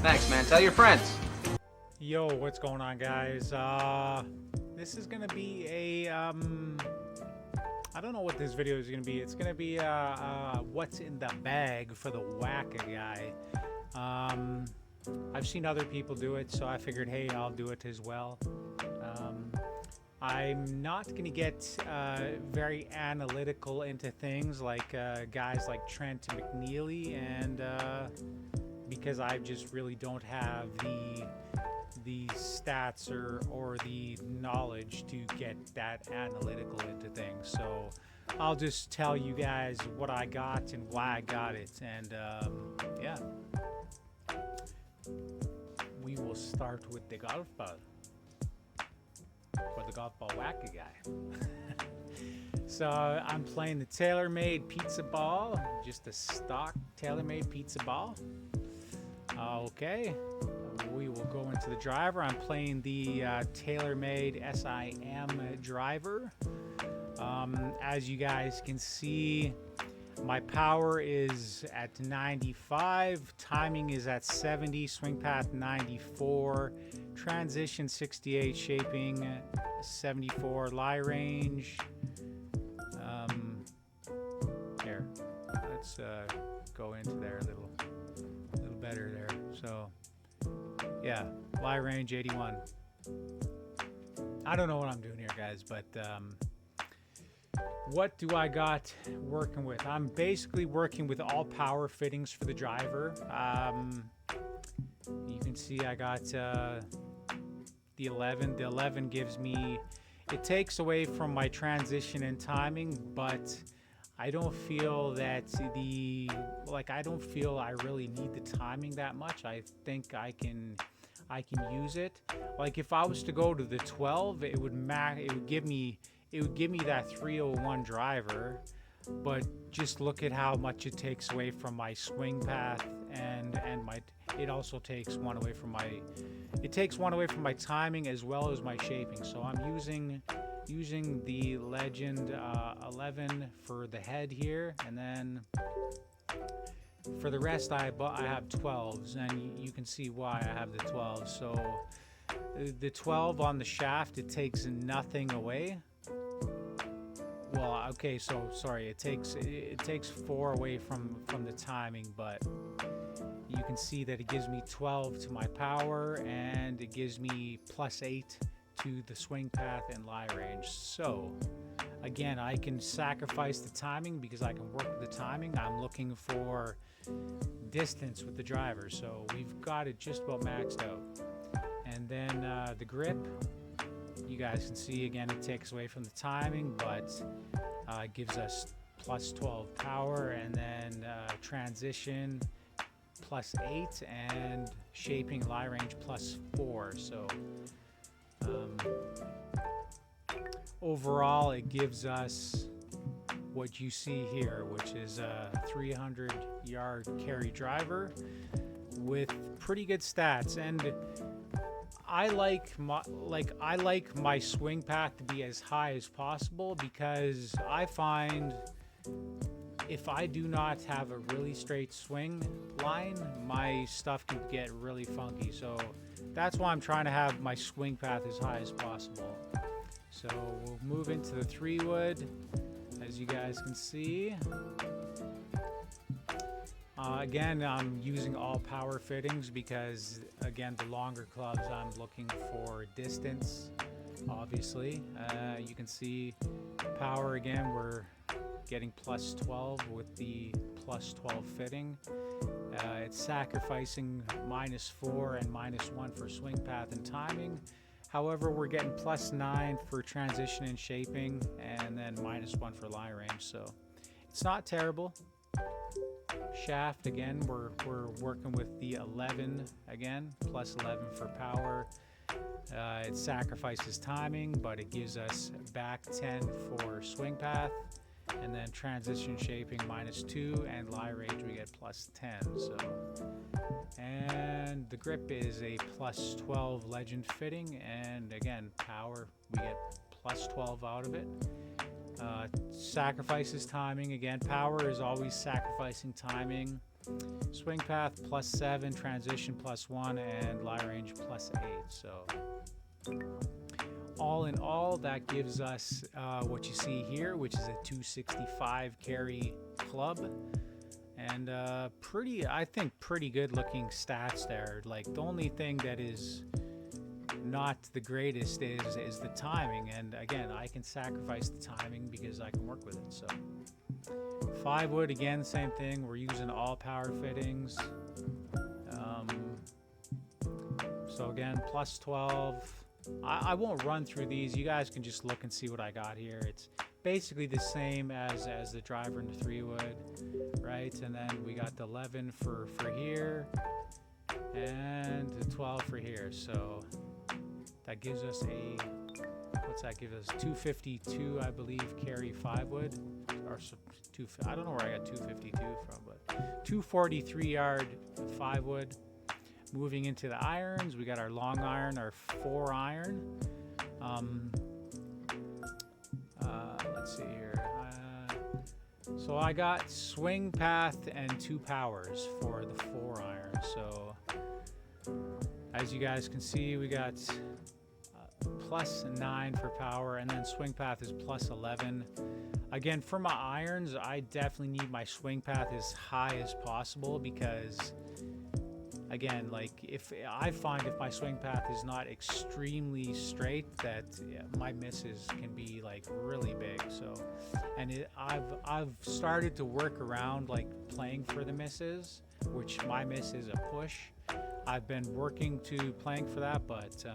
Thanks, man. Tell your friends. Yo, what's going on, guys? This is gonna be a I don't know what this video is gonna be. It's gonna be what's in the bag for the Wacker guy. I've seen other people do it, so I figured, hey, I'll do it as well. I'm not gonna get very analytical into things like guys like Trent McNeely, and because I just really don't have the stats or the knowledge to get that analytical into things. So I'll just tell you guys what I got and why I got it, and yeah. We will start with the golf ball, or the golf ball Wacker guy. So I'm playing the TaylorMade pizza ball, just a stock TaylorMade pizza ball. Okay, we will go into the driver. I'm playing the TaylorMade SIM driver. As you guys can see, my power is at 95, timing is at 70, swing path 94, transition 68, shaping 74, lie range. There, let's go into there a little better there. So yeah, lie range 81. I don't know what I'm doing here, guys, but what do I got working with? I'm basically working with all power fittings for the driver. You can see I got the 11. The 11 gives me, it takes away from my transition and timing, but I don't feel that I don't feel I really need the timing that much. I think I can use it. Like if I was to go to the 12, it would give me that 301 driver, but just look at how much it takes away from my swing path, and it also takes one away from my timing as well as my shaping. So I'm using the Legend 11 for the head here, and then for the rest I have 12s, and you can see why I have the 12s. So the 12 on the shaft, it takes nothing away. Well, okay, so sorry, it takes 4 away from the timing, but you can see that it gives me 12 to my power, and it gives me +8 to the swing path and lie range. So again, I can sacrifice the timing because I can work with the timing. I'm looking for distance with the driver, so we've got it just about maxed out. And then the grip, you guys can see again, it takes away from the timing, but it gives us +12 power, and then transition +8, and shaping lie range +4. So overall it gives us what you see here, which is a 300-yard carry driver with pretty good stats. And I like my swing path to be as high as possible, because I find if I do not have a really straight swing line, my stuff can get really funky. So that's why I'm trying to have my swing path as high as possible. So we'll move into the 3-wood, as you guys can see. Again, I'm using all power fittings because, again, the longer clubs, I'm looking for distance, obviously. You can see power, again, we're getting +12 with the +12 fitting. It's sacrificing -4 and -1 for swing path and timing. However, we're getting +9 for transition and shaping, and then -1 for lie range. So it's not terrible. Shaft, again, we're working with the 11 again, +11 for power. It sacrifices timing, but it gives us back 10 for swing path, and then transition shaping -2, and lie range we get +10. So, and the grip is a +12 Legend fitting, and again, power we get +12 out of it. Sacrifices timing. Again, power is always sacrificing timing. Swing path +7, transition +1, and lie range +8. So all in all, that gives us what you see here, which is a 265 carry club. And I think pretty good looking stats there. Like, the only thing that is not the greatest is the timing, and again, I can sacrifice the timing because I can work with it. So 5 wood, again, same thing. We're using all power fittings. So again, +12. I won't run through these. You guys can just look and see what I got here. It's basically the same as the driver and the 3 wood, right? And then we got the 11 for here and the 12 for here. So that gives us what's that give us? 252, I believe, carry 5 wood, or I don't know where I got 252 from, but 243 yard 5 wood. Moving into the irons, we got our long iron, our 4 iron. Let's see here. So I got swing path and 2 powers for the 4 iron. So as you guys can see, we got +9 for power, and then swing path is +11. Again, for my irons, I definitely need my swing path as high as possible because, again, like, if my swing path is not extremely straight, that my misses can be like really big. So, and I've started to work around like playing for the misses, which my miss is a push. I've been working to playing for that, but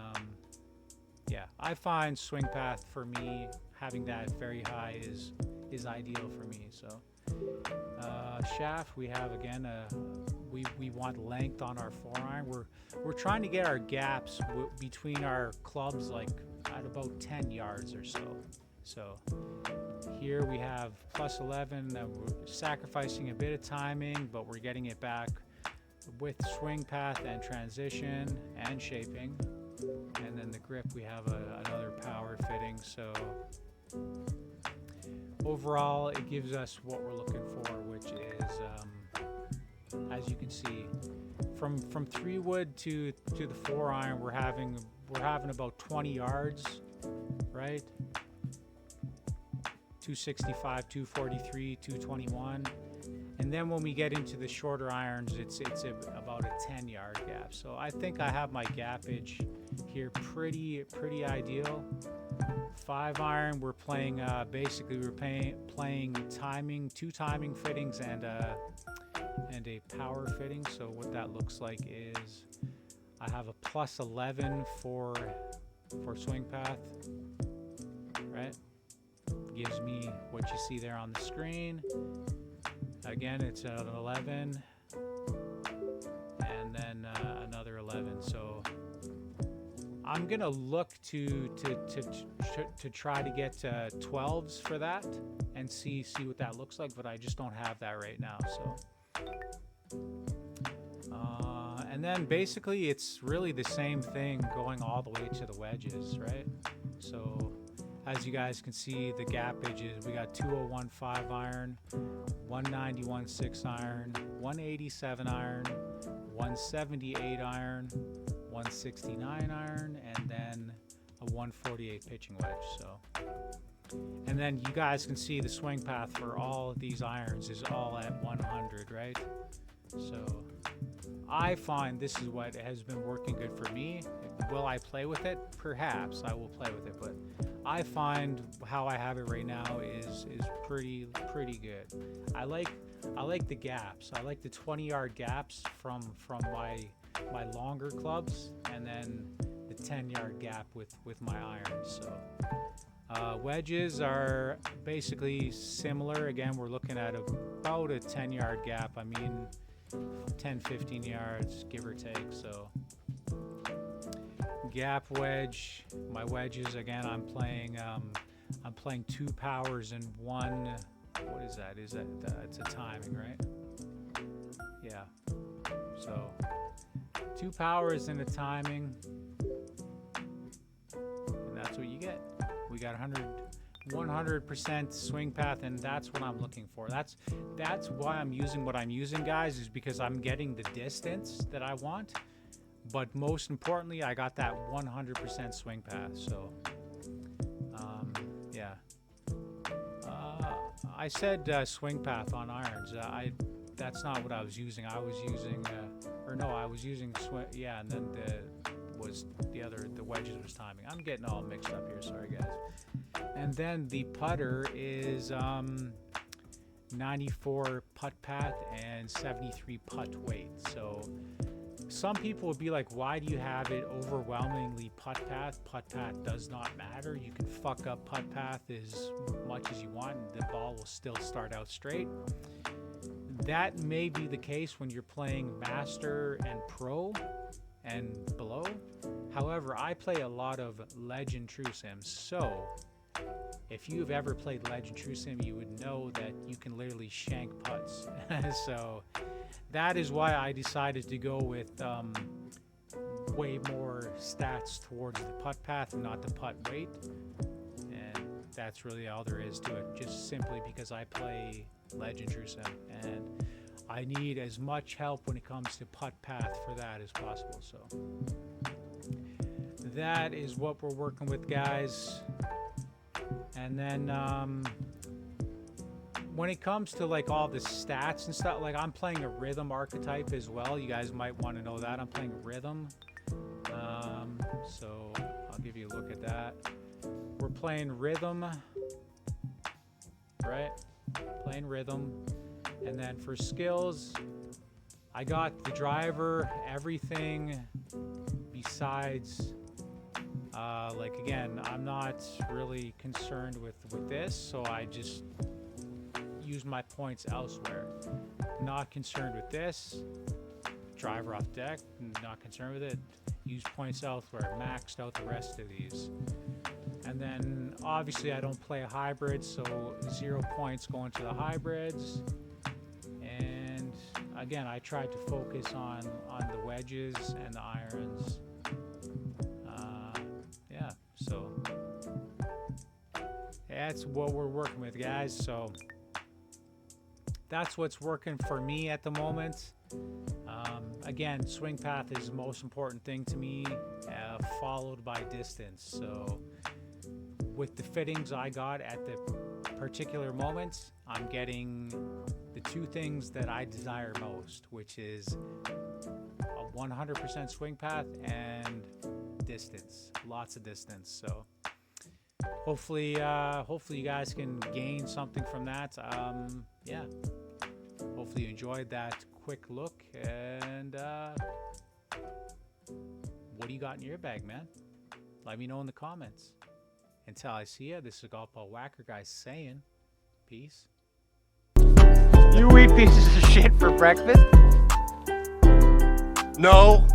yeah, I find swing path for me, having that very high is ideal for me. So shaft, we have again we want length on our 4 iron. We're trying to get our gaps between our clubs like at about 10 yards or so. So here we have +11. We're sacrificing a bit of timing, but we're getting it back with swing path and transition and shaping. And then the grip, we have another power fitting. So overall, it gives us what we're looking for, which is, as you can see, from 3 wood to the 4 iron, we're having about 20 yards, right? 265, 243, 221. And then when we get into the shorter irons, it's about a 10-yard gap. So I think I have my gapage here pretty ideal. 5 iron, we're playing basically playing timing, 2 timing fittings and a power fitting. So what that looks like is I have a +11 for swing path, right? Gives me what you see there on the screen. Again, it's an 11 and then another 11. So I'm gonna look to try to get 12s for that and see what that looks like, but I just don't have that right now. So and then basically it's really the same thing going all the way to the wedges, right? So as you guys can see, the gapage is we got 201 5 iron, 191 6 iron, 187 iron, 178 iron, 169 iron, and then a 148 pitching wedge. So, and then you guys can see the swing path for all of these irons is all at 100, right? So I find this is what has been working good for me. Will I play with it? Perhaps I will play with it, but I find how I have it right now is pretty good. I like the gaps. I like the 20-yard gaps from my longer clubs, and then the 10-yard gap with my irons. So wedges are basically similar. Again, we're looking at about a 10-yard gap. I mean, 10-15 yards, give or take. So gap wedge, my wedges, again, I'm playing 2 powers and 1, what is that? Is that it's a timing, right? Yeah. So 2 powers and a timing, and that's what you get. We got 100% swing path, and that's what I'm looking for. That's why I'm using what I'm using, guys, is because I'm getting the distance that I want. But most importantly, I got that 100% swing path. So, yeah. I said swing path on irons. That's not what I was using. I was using, I was using swing. Yeah, and then the wedges was timing. I'm getting all mixed up here. Sorry, guys. And then the putter is 94 putt path and 73 putt weight. So some people would be like, why do you have it overwhelmingly putt path? Putt path does not matter. You can fuck up putt path as much as you want, and the ball will still start out straight. That may be the case when you're playing master and pro and below. However, I play a lot of Legend True Sims, so if you've ever played Legend True Sim, you would know that you can literally shank putts. So that is why I decided to go with way more stats towards the putt path and not the putt weight. And that's really all there is to it, just simply because I play Legend True Sim and I need as much help when it comes to putt path for that as possible. So that is what we're working with, guys. And then when it comes to like all the stats and stuff, like I'm playing a rhythm archetype as well. You guys might want to know that I'm playing rhythm. So I'll give you a look at that. We're playing rhythm, right? Playing rhythm. And then for skills, I got the driver, everything besides, like again, I'm not really concerned with this, so I just use my points elsewhere. Not concerned with this. Driver off deck, not concerned with it. Use points elsewhere. Maxed out the rest of these. And then obviously I don't play a hybrid, so 0 points going to the hybrids. And again, I tried to focus on the wedges and the irons. Yeah, so that's what we're working with, guys. So that's what's working for me at the moment. Again, swing path is the most important thing to me, followed by distance. So with the fittings I got at the particular moment, I'm getting the two things that I desire most, which is a 100% swing path and distance, lots of distance. So hopefully you guys can gain something from that. Yeah, hopefully you enjoyed that quick look. And what do you got in your bag, man? Let me know in the comments. Until I see you, this is Golf Ball Wacker guy saying peace. You eat pieces of shit for breakfast? No.